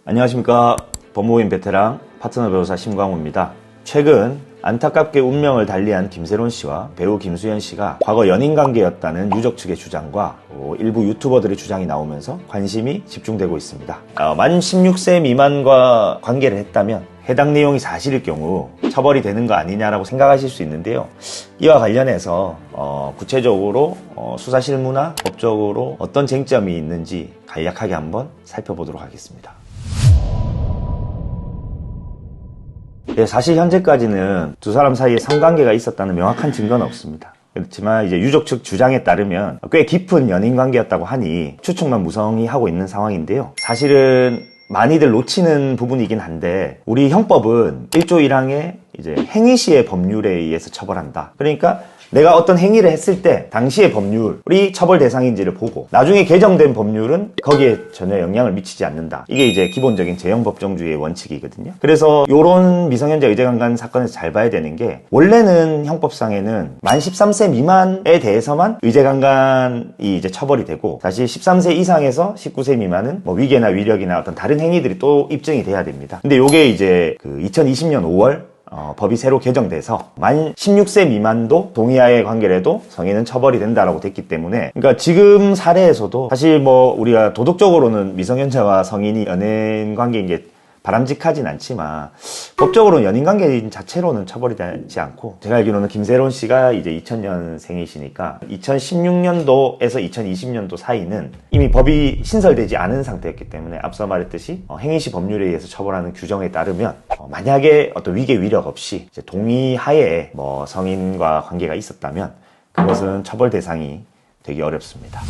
안녕하십니까. 법무법인 베테랑 파트너 변호사 심광호입니다. 최근 안타깝게 운명을 달리한 김세론 씨와 배우 김수현 씨가 과거 연인관계였다는 유족 측의 주장과 일부 유튜버들의 주장이 나오면서 관심이 집중되고 있습니다. 만 16세 미만과 관계를 했다면 해당 내용이 사실일 경우 처벌이 되는 거 아니냐라고 생각하실 수 있는데요. 이와 관련해서 구체적으로 수사 실무나 법적으로 어떤 쟁점이 있는지 간략하게 한번 살펴보도록 하겠습니다. 네, 사실 현재까지는 두 사람 사이에 성관계가 있었다는 명확한 증거는 없습니다. 그렇지만 이제 유족 측 주장에 따르면 꽤 깊은 연인 관계였다고 하니 추측만 무성히 하고 있는 상황인데요. 사실은 많이들 놓치는 부분이긴 한데 우리 형법은 1조 1항에 이제 행위시의 법률에 의해서 처벌한다. 그러니까 내가 어떤 행위를 했을 때 당시의 법률이 처벌 대상인지를 보고 나중에 개정된 법률은 거기에 전혀 영향을 미치지 않는다. 이게 이제 기본적인 재형법정주의의 원칙이거든요. 그래서 이런 미성년자 의제강간 사건에서 잘 봐야 되는 게 원래는 형법상에는 만 13세 미만에 대해서만 의제강간이 이제 처벌이 되고 사실 13세 이상에서 19세 미만은 뭐 위계나 위력이나 어떤 다른 행위들이 또 입증이 돼야 됩니다. 근데 요게 이제 그 2020년 5월 법이 새로 개정돼서 만 16세 미만도 동의하에 관계라도 성인은 처벌이 된다라고 됐기 때문에 그러니까 지금 사례에서도 사실 뭐 우리가 도덕적으로는 미성년자와 성인이 연인 관계인 게 바람직하진 않지만 법적으로는 연인관계 자체로는 처벌이 되지 않고 제가 알기로는 김세론 씨가 이제 2000년생이시니까 2016년도에서 2020년도 사이는 이미 법이 신설되지 않은 상태였기 때문에 앞서 말했듯이 행위시 법률에 의해서 처벌하는 규정에 따르면 만약에 어떤 위계 위력 없이 이제 동의하에 뭐 성인과 관계가 있었다면 그것은 처벌 대상이 되기 어렵습니다.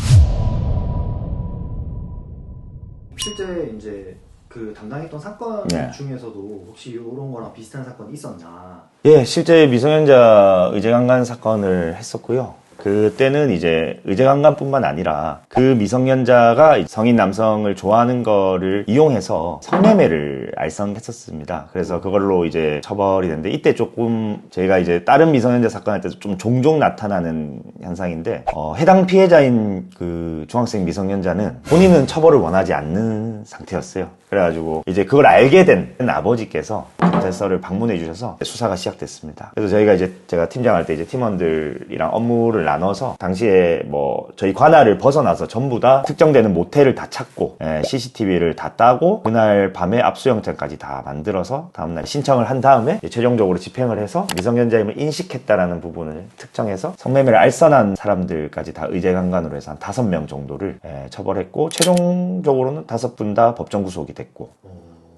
실제 이제 그 담당했던 사건 중에서도 혹시 이런 거랑 비슷한 사건이 있었나? 예, 실제 미성년자 의제강간 사건을 했었고요. 그때는 이제 의제강간뿐만 아니라 그 미성년자가 성인 남성을 좋아하는 거를 이용해서 성매매를 알선했었습니다. 그래서 그걸로 이제 처벌이 됐는데 이때 조금 저희가 이제 다른 미성년자 사건 할 때 좀 종종 나타나는 현상인데 해당 피해자인 그 중학생 미성년자는 본인은 처벌을 원하지 않는 상태였어요. 그래가지고 이제 그걸 알게 된 아버지께서 경찰서를 방문해 주셔서 수사가 시작됐습니다. 그래서 저희가 이제 제가 팀장할 때 이제 팀원들이랑 업무를 나눠서 당시에 뭐 저희 관할을 벗어나서 전부 다 특정되는 모텔을 다 찾고 CCTV를 다 따고 그날 밤에 압수영장까지 다 만들어서 다음날 신청을 한 다음에 최종적으로 집행을 해서 미성년자임을 인식했다라는 부분을 특정해서 성매매를 알선한 사람들까지 다 의제강간으로 해서 한 5명 정도를 처벌했고 최종적으로는 5분 다 법정 구속이 됐고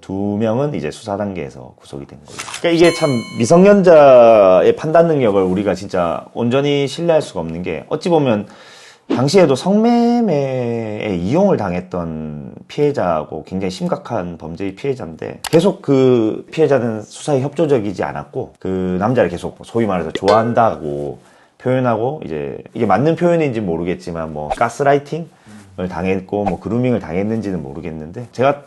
2명은 이제 수사 단계에서 구속이 된 거예요. 그러니까 이게 참 미성년자의 판단 능력을 우리가 진짜 온전히 신뢰할 수가 없는 게 어찌 보면 당시에도 성매매에 이용을 당했던 피해자고 굉장히 심각한 범죄의 피해자인데 계속 그 피해자는 수사에 협조적이지 않았고 그 남자를 계속 소위 말해서 좋아한다고 표현하고 이제 이게 맞는 표현인지 모르겠지만 뭐 가스라이팅을 당했고 뭐 그루밍을 당했는지는 모르겠는데 제가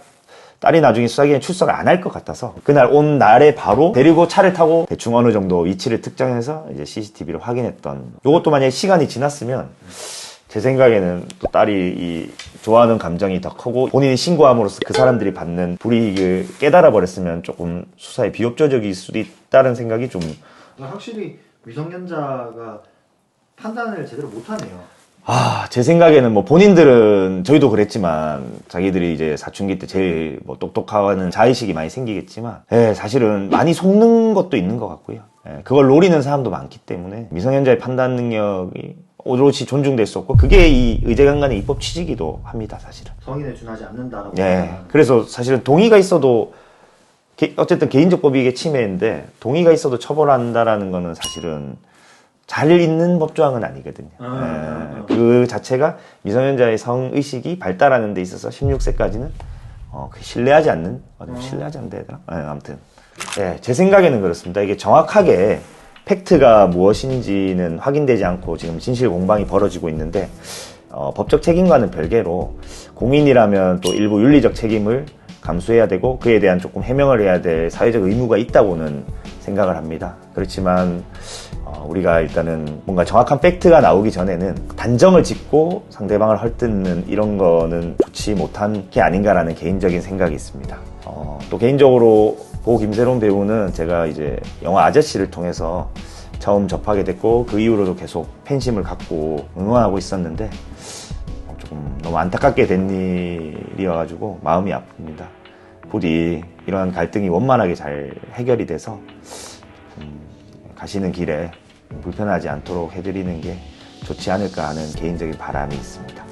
딸이 나중에 수사기관에 출석을 안 할 것 같아서 그날 온 날에 바로 데리고 차를 타고 대충 어느 정도 위치를 특정해서 이제 CCTV를 확인했던 요것도 만약에 시간이 지났으면 제 생각에는 또 딸이 이 좋아하는 감정이 더 크고 본인이 신고함으로써 그 사람들이 받는 불이익을 깨달아 버렸으면 조금 수사에 비협조적일 수도 있다는 생각이 좀 확실히 미성년자가 판단을 제대로 못하네요. 제 생각에는 뭐 본인들은 저희도 그랬지만 자기들이 이제 사춘기 때 제일 뭐 똑똑하는 자의식이 많이 생기겠지만 사실은 많이 속는 것도 있는 것 같고요. 그걸 노리는 사람도 많기 때문에 미성년자의 판단 능력이 오롯이 존중될 수 없고 그게 이 의제강간의 입법 취지이기도 합니다. 사실은 성인에 준하지 않는다라고. 그래서 사실은 동의가 있어도 어쨌든 개인적 법익의 침해인데 동의가 있어도 처벌한다라는 거는 사실은 잘 있는 법조항은 아니거든요. 그 자체가 미성년자의 성의식이 발달하는 데 있어서 16세까지는 신뢰하지 않는, 신뢰하지 않는다 해야 되나? 아무튼. 제 생각에는 그렇습니다. 이게 정확하게 팩트가 무엇인지는 확인되지 않고 지금 진실 공방이 벌어지고 있는데, 법적 책임과는 별개로 공인이라면 또 일부 윤리적 책임을 감수해야 되고 그에 대한 조금 해명을 해야 될 사회적 의무가 있다고는 생각을 합니다. 그렇지만 우리가 일단은 뭔가 정확한 팩트가 나오기 전에는 단정을 짓고 상대방을 헐뜯는 이런 거는 좋지 못한 게 아닌가라는 개인적인 생각이 있습니다. 또 개인적으로 고 김새로운 배우는 제가 이제 영화 아저씨를 통해서 처음 접하게 됐고 그 이후로도 계속 팬심을 갖고 응원하고 있었는데 조금 너무 안타깝게 된 일이어가지고 마음이 아픕니다. 부디 이런 갈등이 원만하게 잘 해결이 돼서 가시는 길에 불편하지 않도록 해드리는 게 좋지 않을까 하는 개인적인 바람이 있습니다.